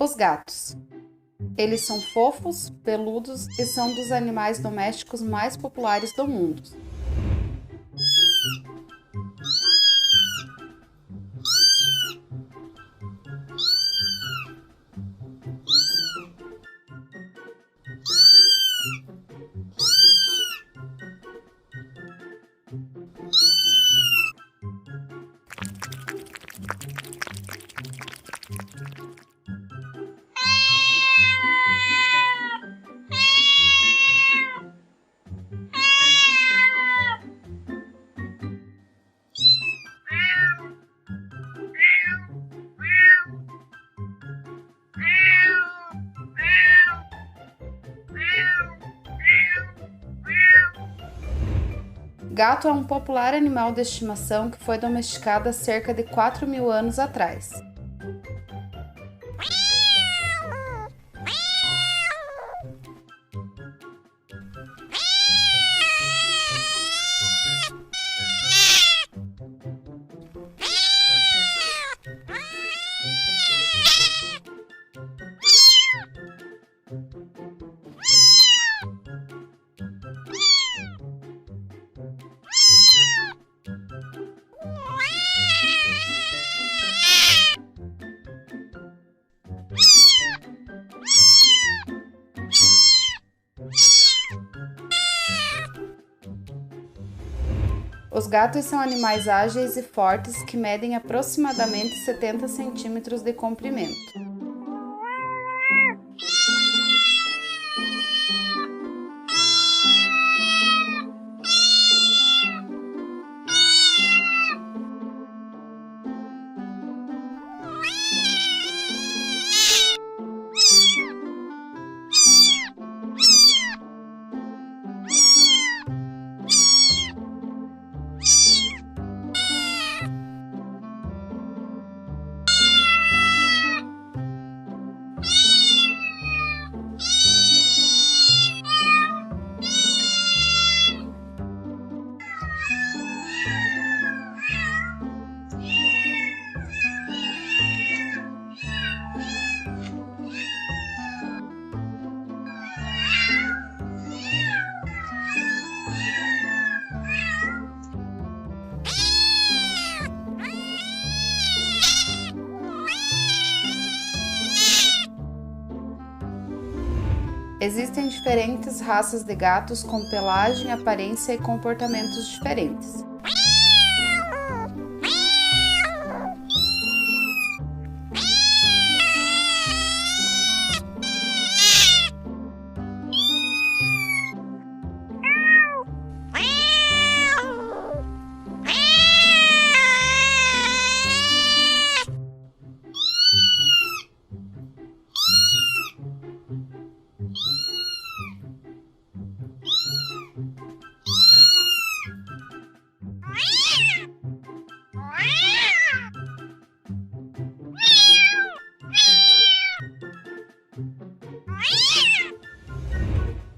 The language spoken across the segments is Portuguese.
Os gatos. Eles são fofos, peludos e são dos animais domésticos mais populares do mundo. Gato é um popular animal de estimação que foi domesticado há cerca de 4.000 anos atrás. Os gatos são animais ágeis e fortes que medem aproximadamente 70 centímetros de comprimento. Existem diferentes raças de gatos com pelagem, aparência e comportamentos diferentes.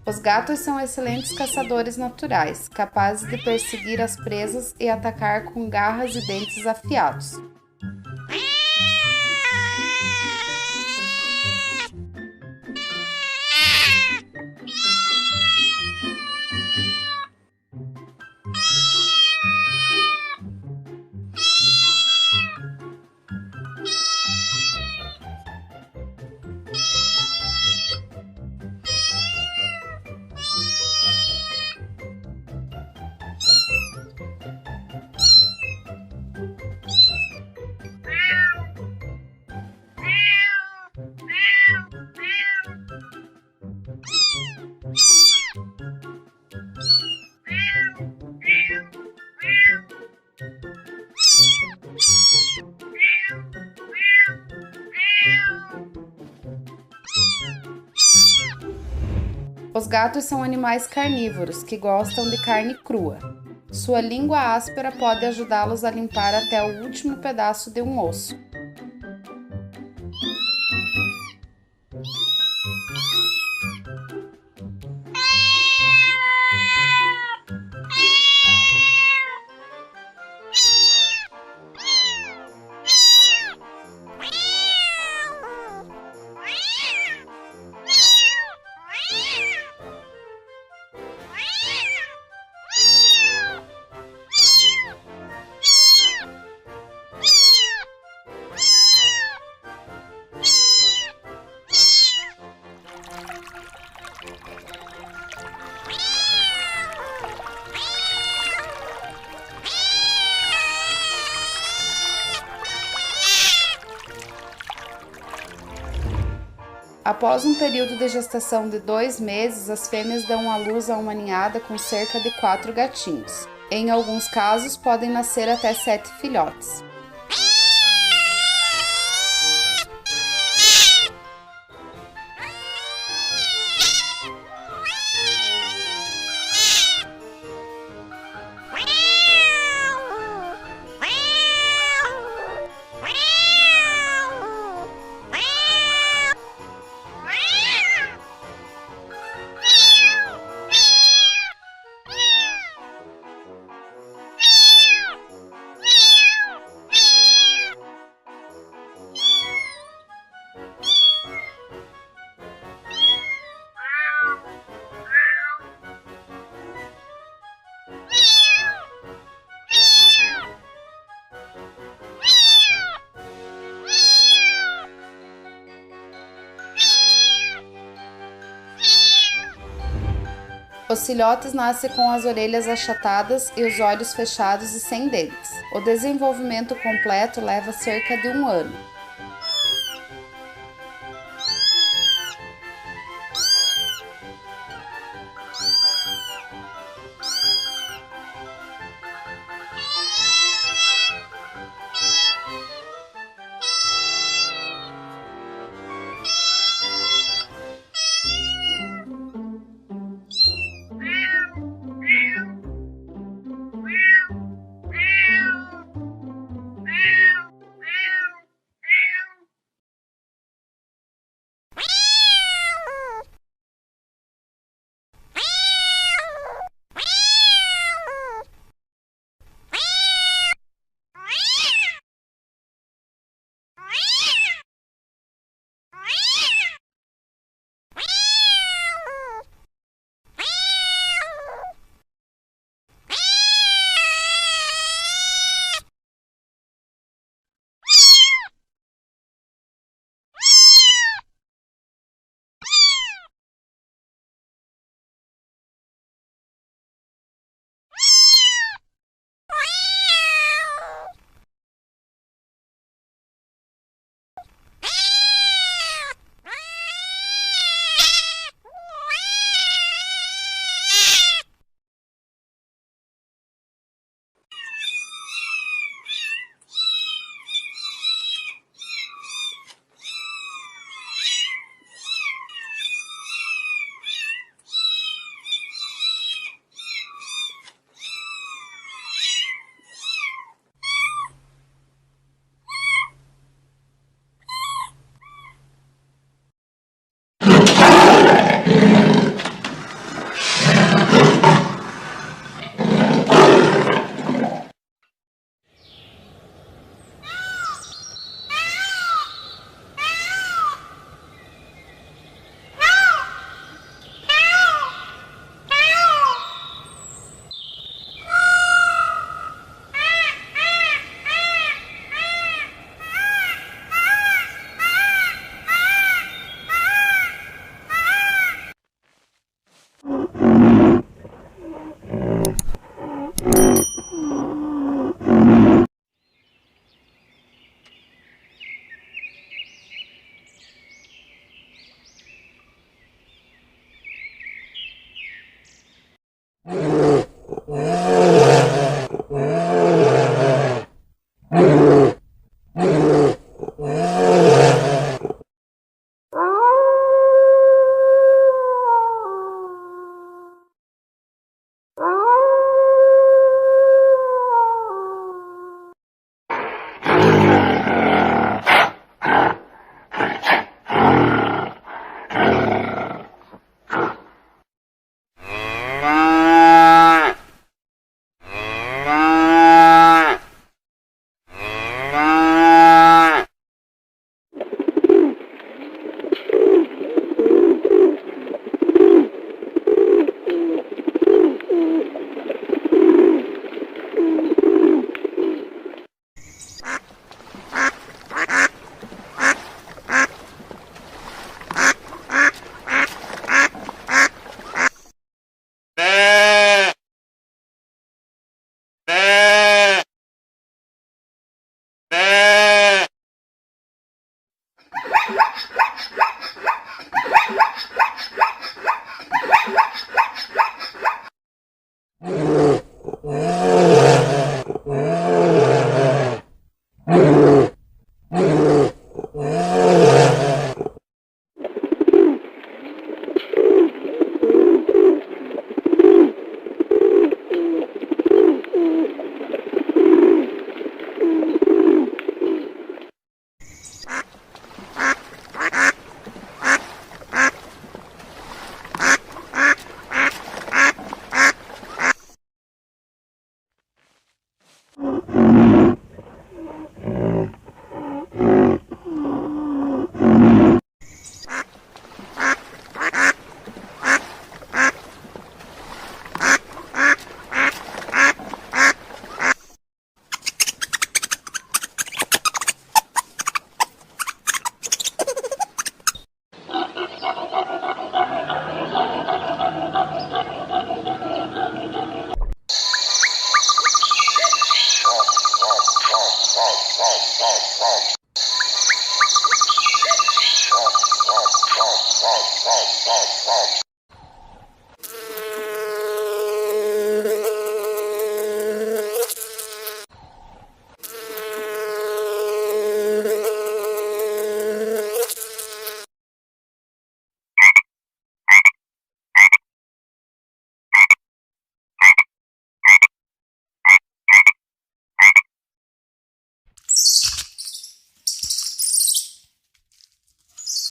Os gatos são excelentes caçadores naturais, capazes de perseguir as presas e atacar com garras e dentes afiados. Os gatos são animais carnívoros que gostam de carne crua. Sua língua áspera pode ajudá-los a limpar até o último pedaço de um osso. Após um período de gestação de 2 meses, as fêmeas dão à luz a uma ninhada com cerca de 4 gatinhos. Em alguns casos, podem nascer até 7 filhotes. Os filhotes nascem com as orelhas achatadas e os olhos fechados e sem dentes. O desenvolvimento completo leva cerca de 1 ano.